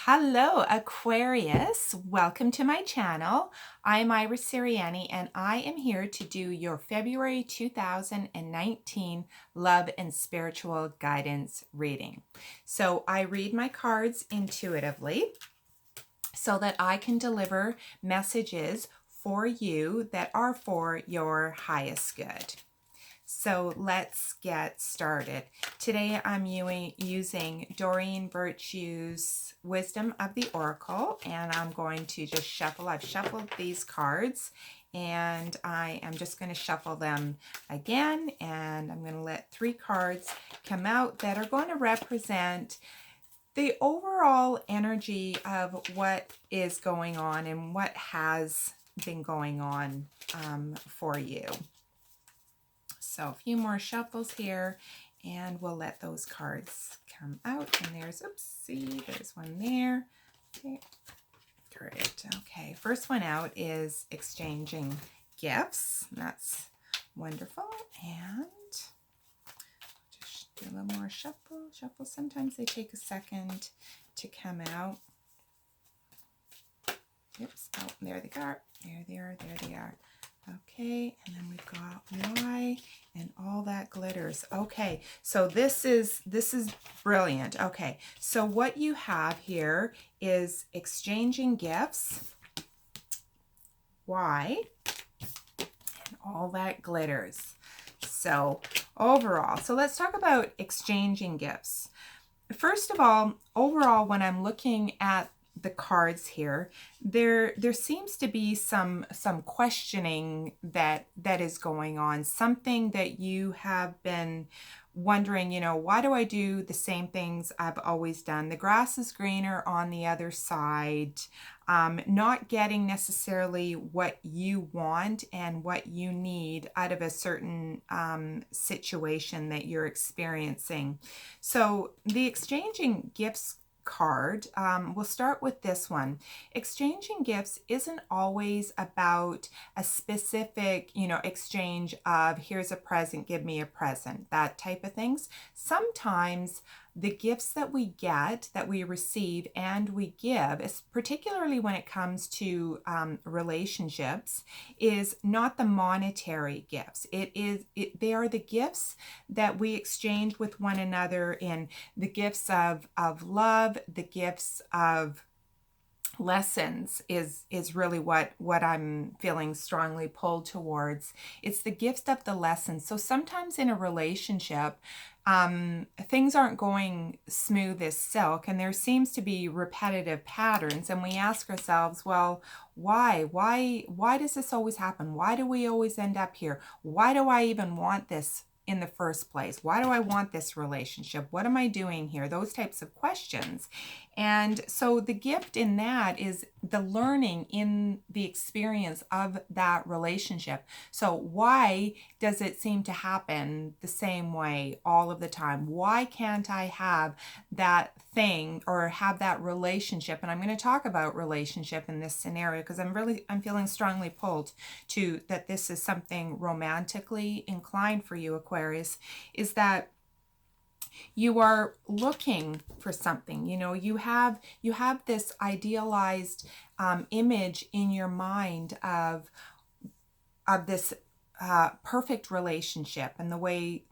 Hello, Aquarius. Welcome to my channel. I'm Iris Siriani, and I am here to do your February 2019 Love and Spiritual Guidance reading. So I read my cards intuitively so that I can deliver messages for you that are for your highest good. So let's get started. Today I'm using Doreen Virtue's Wisdom of the Oracle, and I'm going to just shuffle. I've shuffled these cards, and I am just going to shuffle them again, and I'm going to let 3 cards come out that are going to represent the overall energy of what is going on and what has been going on for you. So a few more shuffles here, and we'll let those cards come out. And there's one there. Okay. Great. Okay, first one out is exchanging gifts. That's wonderful. And just do a little more shuffle. Sometimes they take a second to come out. Oops. Oh, there they are. There they are. Okay, and then we've got why and all that glitters. Okay, so this is brilliant. Okay, so what you have here is exchanging gifts, why, and all that glitters. So overall, so let's talk about exchanging gifts. First of all, overall, when I'm looking at the cards here, there seems to be some questioning that is going on, something that you have been wondering, why do I do the same things I've always done? The grass is greener on the other side. Not getting necessarily what you want and what you need out of a certain situation that you're experiencing. So the exchanging gifts card, we'll start with this one. Exchanging gifts isn't always about a specific, exchange of here's a present, give me a present, that type of things. Sometimes the gifts that we get, that we receive and we give, is particularly when it comes to relationships, is not the monetary gifts. They are the gifts that we exchange with one another, in the gifts of love, the gifts of lessons is really what I'm feeling strongly pulled towards. It's the gift of the lessons. So sometimes in a relationship, things aren't going smooth as silk, and there seems to be repetitive patterns, and we ask ourselves, well, why does this always happen? Why do we always end up here? Why do I even want this in the first place? Why do I want this relationship? What am I doing here? Those types of questions. And so the gift in that is the learning in the experience of that relationship. So why does it seem to happen the same way all of the time? Why can't I have that thing or have that relationship? And I'm going to talk about relationship in this scenario because I'm feeling strongly pulled to that this is something romantically inclined for you, Aquarius, is that you are looking for something. You have this idealized image in your mind of this perfect relationship and the way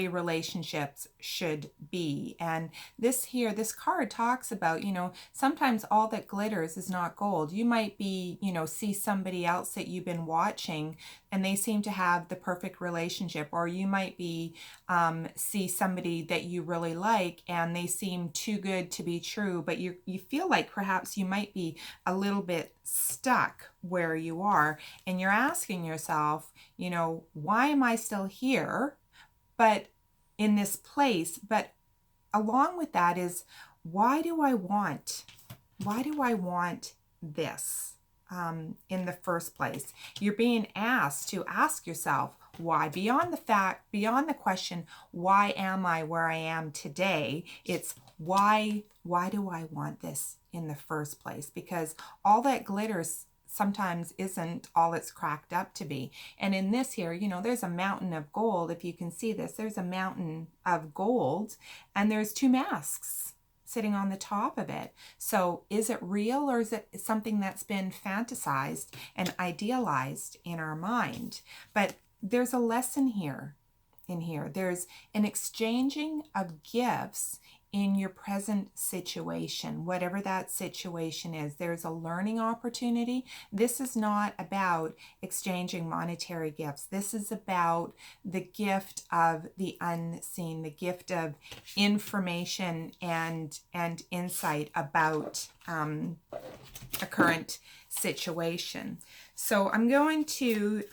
relationships should be. And this card talks about, sometimes all that glitters is not gold. You might be, see somebody else that you've been watching and they seem to have the perfect relationship, or you might be see somebody that you really like and they seem too good to be true, but you feel like perhaps you might be a little bit stuck where you are, and you're asking yourself, why am I still here but in this place? But along with that is, why do I want this in the first place? You're being asked to ask yourself why, beyond the question, why am I where I am today? It's why do I want this in the first place? Because all that glitters sometimes isn't all it's cracked up to be. And in this here, there's a mountain of gold. If you can see this, there's a mountain of gold, and there's 2 masks. sitting on the top of it. So is it real, or is it something that's been fantasized and idealized in our mind? But there's a lesson here. There's an exchanging of gifts in your present situation, whatever that situation is. There's a learning opportunity. This is not about exchanging monetary gifts. This is about the gift of the unseen, the gift of information and insight about a current situation. So I'm going to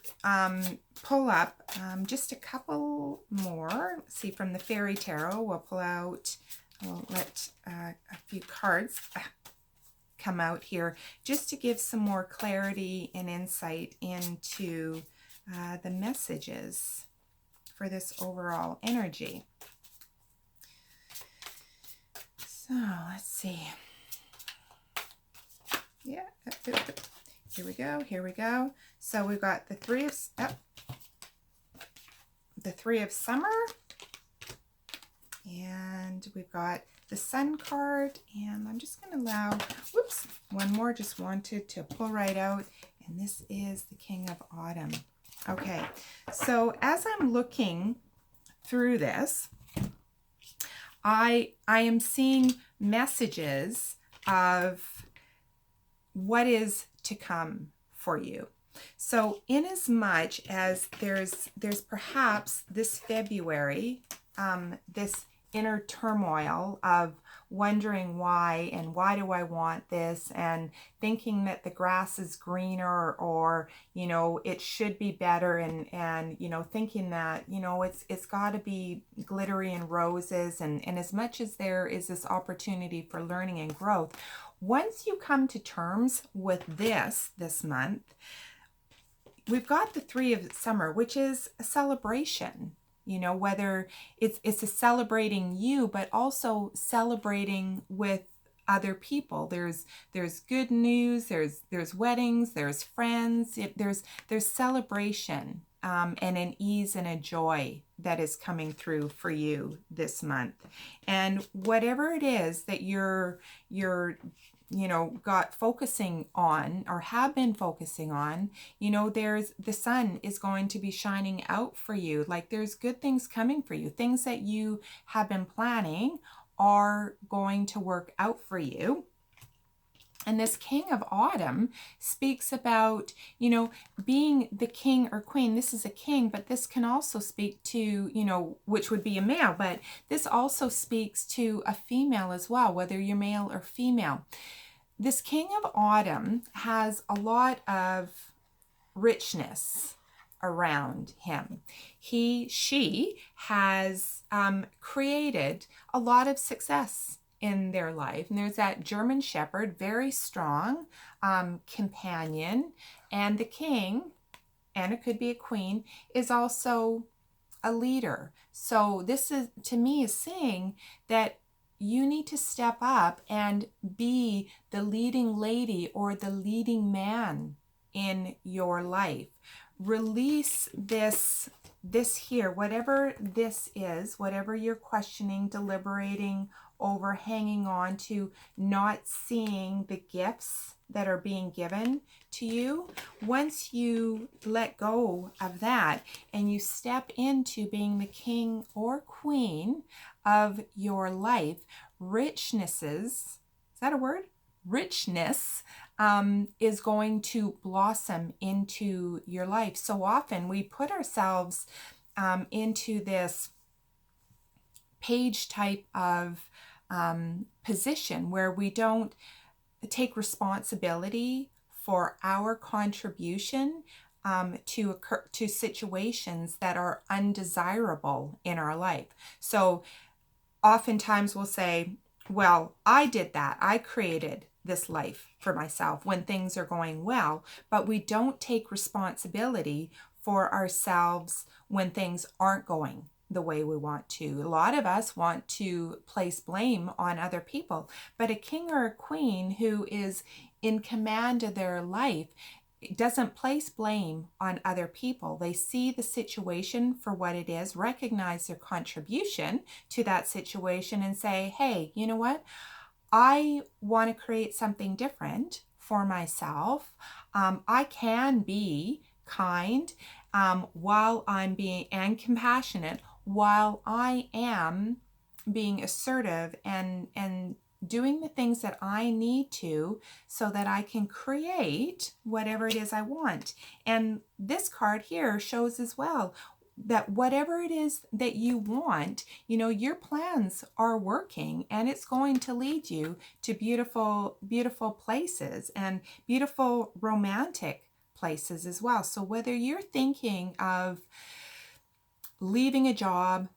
pull up just a couple more. Let's see, from the Fairy Tarot, we'll pull out, we'll let a few cards come out here just to give some more clarity and insight into the messages for this overall energy. So let's see. Yeah, here we go. So we've got the Three of Summer, and we've got the Sun card, and I'm just going to allow, whoops, one more, just wanted to pull right out, and this is the King of Autumn. Okay, so as I'm looking through this, I am seeing messages of what is to come for you. So in as much as there's perhaps this February, this inner turmoil of wondering why, and why do I want this, and thinking that the grass is greener, or it should be better, and thinking that it's got to be glittery and roses, and as much as there is this opportunity for learning and growth, once you come to terms with this month, we've got the Three of Summer, which is a celebration. Whether it's a celebrating you, but also celebrating with other people. There's good news, there's weddings, there's friends, there's celebration, and an ease and a joy that is coming through for you this month. And whatever it is that you're got focusing on, or have been focusing on, there's the sun is going to be shining out for you. Like, there's good things coming for you. Things that you have been planning are going to work out for you. And this King of Autumn speaks about, being the king or queen. This is a king, but this can also speak to, which would be a male, but this also speaks to a female as well, whether you're male or female. This King of Autumn has a lot of richness around him. She has created a lot of success in their life. And there's that German Shepherd, very strong companion. And the king, and it could be a queen, is also a leader. So this is, to me, is saying that you need to step up and be the leading lady or the leading man in your life. Release this here, whatever this is, whatever you're questioning, deliberating over, hanging on to, not seeing the gifts that are being given to you. Once you let go of that and you step into being the king or queen of your life, is that a word? Richness is going to blossom into your life. So often we put ourselves into this page type of position where we don't take responsibility for our contribution to situations that are undesirable in our life. So oftentimes we'll say, well, I did that. I created this life for myself when things are going well, but we don't take responsibility for ourselves when things aren't going the way we want to. A lot of us want to place blame on other people, but a king or a queen who is in command of their life doesn't place blame on other people. They see the situation for what it is, recognize their contribution to that situation, and say, hey, you know what? I want to create something different for myself. I can be kind while I'm being, and compassionate while I am being assertive and doing the things that I need to so that I can create whatever it is I want. And this card here shows as well that whatever it is that you want, you know, your plans are working, and it's going to lead you to beautiful, beautiful places and beautiful romantic places as well. So whether you're thinking of leaving a job,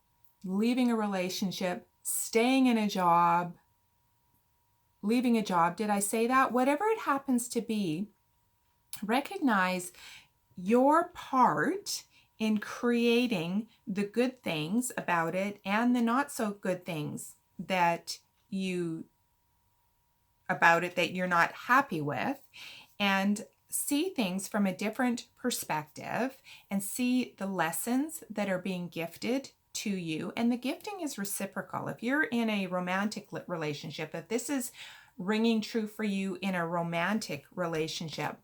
leaving a relationship, staying in a job, leaving a job, did I say that? Whatever it happens to be, recognize your part in creating the good things about it and the not so good things that you about it that you're not happy with, and see things from a different perspective and see the lessons that are being gifted to you. And the gifting is reciprocal. If you're in a romantic relationship, if this is ringing true for you in a romantic relationship,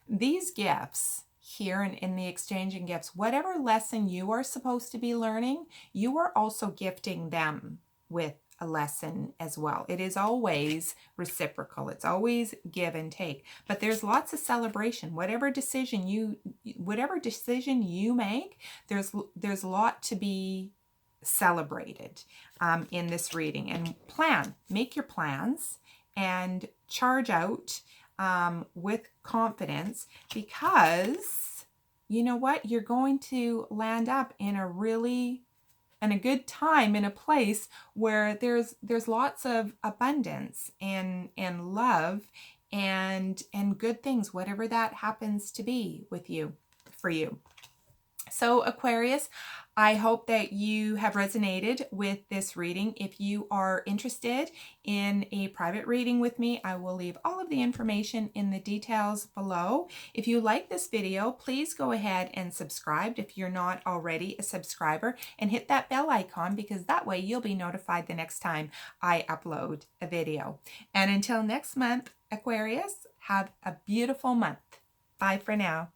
these gifts here in the exchanging gifts, whatever lesson you are supposed to be learning, you are also gifting them with a lesson as well. It is always reciprocal. It's always give and take. But there's lots of celebration. Whatever decision you make, there's a lot to be celebrated in this reading. And make your plans and charge out with confidence, because you know what? You're going to land up in a good time, in a place where there's lots of abundance and love and good things, whatever that happens to be with you, for you. So Aquarius, I hope that you have resonated with this reading. If you are interested in a private reading with me, I will leave all of the information in the details below. If you like this video, please go ahead and subscribe if you're not already a subscriber, and hit that bell icon, because that way you'll be notified the next time I upload a video. And until next month, Aquarius, have a beautiful month. Bye for now.